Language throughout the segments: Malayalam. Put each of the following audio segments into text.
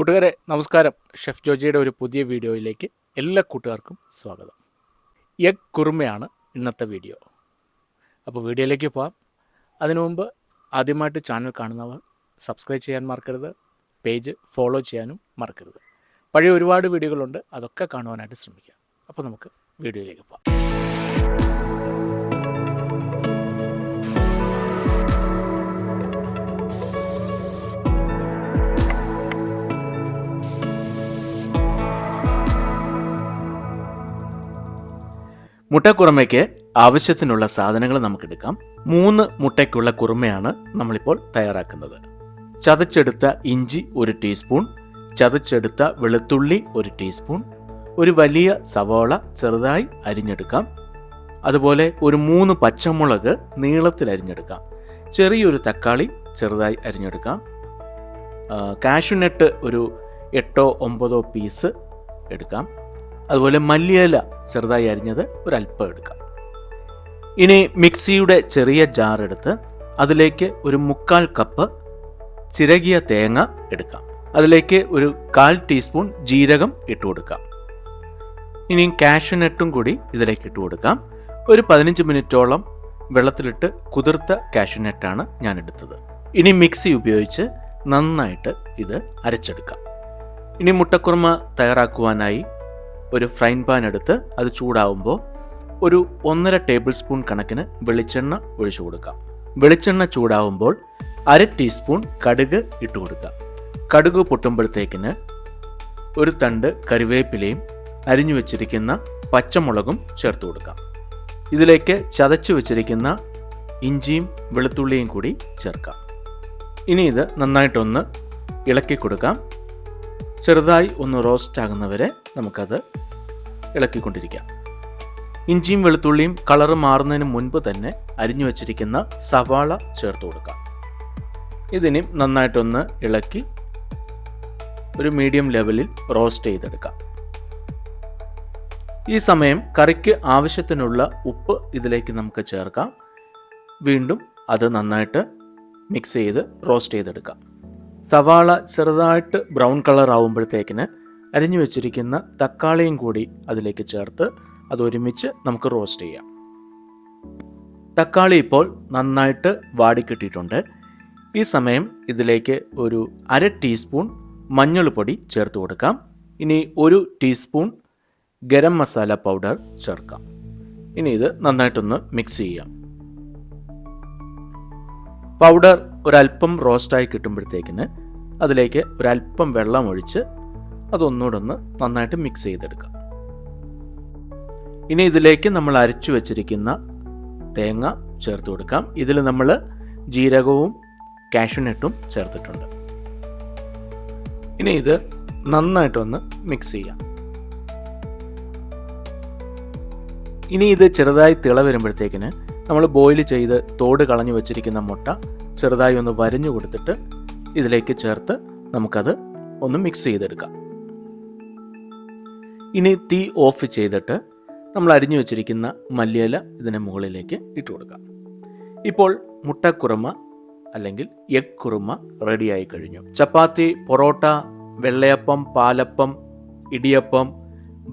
കൂട്ടുകാരെ നമസ്കാരം. ഷെഫ് ജോജിയുടെ ഒരു പുതിയ വീഡിയോയിലേക്ക് എല്ലാ കൂട്ടുകാർക്കും സ്വാഗതം. എഗ് കുറുമയാണ് ഇന്നത്തെ വീഡിയോ. അപ്പോൾ വീഡിയോയിലേക്ക് പോകാം. അതിനു മുമ്പ് ആദ്യമായിട്ട് ചാനൽ കാണുന്നവർ സബ്സ്ക്രൈബ് ചെയ്യാൻ മറക്കരുത്, പേജ് ഫോളോ ചെയ്യാനും മറക്കരുത്. പഴയ ഒരുപാട് വീഡിയോകളുണ്ട്, അതൊക്കെ കാണുവാനായിട്ട് ശ്രമിക്കുക. അപ്പോൾ നമുക്ക് വീഡിയോയിലേക്ക് പോകാം. മുട്ടക്കുറുമയ്ക്ക് ആവശ്യത്തിനുള്ള സാധനങ്ങൾ നമുക്കെടുക്കാം. 3 മുട്ടയ്ക്കുള്ള കുറുമയാണ് നമ്മളിപ്പോൾ തയ്യാറാക്കുന്നത്. ചതച്ചെടുത്ത ഇഞ്ചി 1 ടീസ്പൂൺ, ചതച്ചെടുത്ത വെളുത്തുള്ളി 1 ടീസ്പൂൺ, ഒരു വലിയ സവാള ചെറുതായി അരിഞ്ഞെടുക്കാം. അതുപോലെ ഒരു 3 പച്ചമുളക് നീളത്തിൽ അരിഞ്ഞെടുക്കാം. ചെറിയൊരു തക്കാളി ചെറുതായി അരിഞ്ഞെടുക്കാം. കാഷ്യൂനട്ട് ഒരു 8-9 പീസ് എടുക്കാം. അതുപോലെ മല്ലിയില ചെറുതായി അരിഞ്ഞത് ഒരല്പം എടുക്കാം. ഇനി മിക്സിയുടെ ചെറിയ ജാർ എടുത്ത് അതിലേക്ക് ഒരു 1/4 കപ്പ് ചിരകിയ തേങ്ങ എടുക്കാം. അതിലേക്ക് ഒരു 1/4 ടീസ്പൂൺ ജീരകം ഇട്ട് കൊടുക്കാം. ഇനി കാഷ്യൂനട്ടും കൂടി ഇതിലേക്ക് ഇട്ട് കൊടുക്കാം. ഒരു 15 മിനിറ്റോളം വെള്ളത്തിലിട്ട് കുതിർത്ത കാഷ്യൂനട്ടാണ് ഞാൻ എടുത്തത്. ഇനി മിക്സി ഉപയോഗിച്ച് നന്നായിട്ട് ഇത് അരച്ചെടുക്കാം. ഇനി മുട്ടക്കുറുമ തയ്യാറാക്കുവാനായി ഒരു ഫ്രൈൻ പാൻ എടുത്ത് അത് ചൂടാവുമ്പോൾ ഒരു 1.5 ടേബിൾ സ്പൂൺ കണക്കിന് വെളിച്ചെണ്ണ ഒഴിച്ചു കൊടുക്കാം. വെളിച്ചെണ്ണ ചൂടാവുമ്പോൾ 1/2 ടീസ്പൂൺ കടുക് ഇട്ട് കൊടുക്കാം. കടുക് പൊട്ടുമ്പോഴത്തേക്കിന് ഒരു തണ്ട് കറിവേപ്പിലയും അരിഞ്ഞു വെച്ചിരിക്കുന്ന പച്ചമുളകും ചേർത്ത് കൊടുക്കാം. ഇതിലേക്ക് ചതച്ചു വെച്ചിരിക്കുന്ന ഇഞ്ചിയും വെളുത്തുള്ളിയും കൂടി ചേർക്കാം. ഇനി ഇത് നന്നായിട്ടൊന്ന് ഇളക്കി കൊടുക്കാം. ചെറുതായി ഒന്ന് റോസ്റ്റ് ആകുന്നവരെ നമുക്കത് ഇളക്കിക്കൊണ്ടിരിക്കാം. ഇഞ്ചിയും വെളുത്തുള്ളിയും കളറ് മാറുന്നതിന് മുൻപ് തന്നെ അരിഞ്ഞു വച്ചിരിക്കുന്ന സവാള ചേർത്ത് കൊടുക്കാം. ഇതിനും നന്നായിട്ടൊന്ന് ഇളക്കി ഒരു മീഡിയം ലെവലിൽ റോസ്റ്റ് ചെയ്തെടുക്കാം. ഈ സമയം കറിക്ക് ആവശ്യത്തിനുള്ള ഉപ്പ് ഇതിലേക്ക് നമുക്ക് ചേർക്കാം. വീണ്ടും അത് നന്നായിട്ട് മിക്സ് ചെയ്ത് റോസ്റ്റ് ചെയ്തെടുക്കാം. സവാള ചെറുതായിട്ട് ബ്രൗൺ കളർ ആവുമ്പോഴത്തേക്കിന് അരിഞ്ഞു വെച്ചിരിക്കുന്ന തക്കാളിയും കൂടി അതിലേക്ക് ചേർത്ത് അത് ഒരുമിച്ച് നമുക്ക് റോസ്റ്റ് ചെയ്യാം. തക്കാളി ഇപ്പോൾ നന്നായിട്ട് വാടിക്കിട്ടിട്ടുണ്ട്. ഈ സമയം ഇതിലേക്ക് ഒരു 1/2 ടീസ്പൂൺ മഞ്ഞൾപ്പൊടി ചേർത്ത് കൊടുക്കാം. ഇനി 1 ടീസ്പൂൺ ഗരം മസാല പൗഡർ ചേർക്കാം. ഇനി ഇത് നന്നായിട്ടൊന്ന് മിക്സ് ചെയ്യാം. പൗഡർ ഒരല്പം റോസ്റ്റായി കിട്ടുമ്പോഴത്തേക്കിന് അതിലേക്ക് ഒരല്പം വെള്ളം ഒഴിച്ച് അതൊന്നുകൂടെ നന്നായിട്ട് മിക്സ് ചെയ്തെടുക്കാം. ഇനി ഇതിലേക്ക് നമ്മൾ അരച്ചു വെച്ചിരിക്കുന്ന തേങ്ങ ചേർത്ത് കൊടുക്കാം. ഇതിൽ നമ്മൾ ജീരകവും കാഷ്യൂനട്ടും ചേർത്തിട്ടുണ്ട്. ഇനി ഇത് നന്നായിട്ടൊന്ന് മിക്സ് ചെയ്യാം. ഇനി ഇത് ചെറുതായി തിള വരുമ്പോഴത്തേക്കിന് നമ്മൾ ബോയിൽ ചെയ്ത് തോട് കളഞ്ഞു വെച്ചിരിക്കുന്ന മുട്ട ചെറുതായി ഒന്ന് വരിഞ്ഞു കൊടുത്തിട്ട് ഇതിലേക്ക് ചേർത്ത് നമുക്കത് ഒന്ന് മിക്സ് ചെയ്തെടുക്കാം. ഇനി തീ ഓഫ് ചെയ്തിട്ട് നമ്മൾ അരിഞ്ഞു വെച്ചിരിക്കുന്ന മല്ലിയില ഇതിന് മുകളിലേക്ക് ഇട്ട് കൊടുക്കാം. ഇപ്പോൾ മുട്ടക്കുറുമ അല്ലെങ്കിൽ എഗ് കുറുമ റെഡിയായി കഴിഞ്ഞു. ചപ്പാത്തി, പൊറോട്ട, വെള്ളയപ്പം, പാലപ്പം, ഇടിയപ്പം,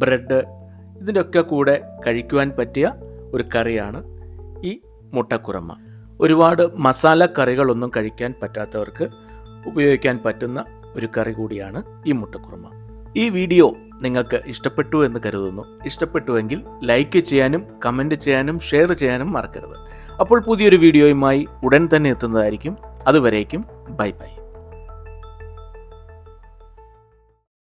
ബ്രെഡ് ഇതിൻ്റെയൊക്കെ കൂടെ കഴിക്കുവാൻ പറ്റിയ ഒരു കറിയാണ് ഈ മുട്ടക്കുറുമ. ഒരുപാട് മസാല കറികളൊന്നും കഴിക്കാൻ പറ്റാത്തവർക്ക് ഉപയോഗിക്കാൻ പറ്റുന്ന ഒരു കറി കൂടിയാണ് ഈ മുട്ടക്കുറുമ. ഈ വീഡിയോ നിങ്ങൾക്ക് ഇഷ്ടപ്പെട്ടു എന്ന് കരുതുന്നു. ഇഷ്ടപ്പെട്ടുവെങ്കിൽ ലൈക്ക് ചെയ്യാനും കമൻറ്റ് ചെയ്യാനും ഷെയർ ചെയ്യാനും മറക്കരുത്. അപ്പോൾ പുതിയൊരു വീഡിയോയുമായി ഉടൻ തന്നെ എത്തുന്നതായിരിക്കും. അതുവരേക്കും ബൈ ബൈ.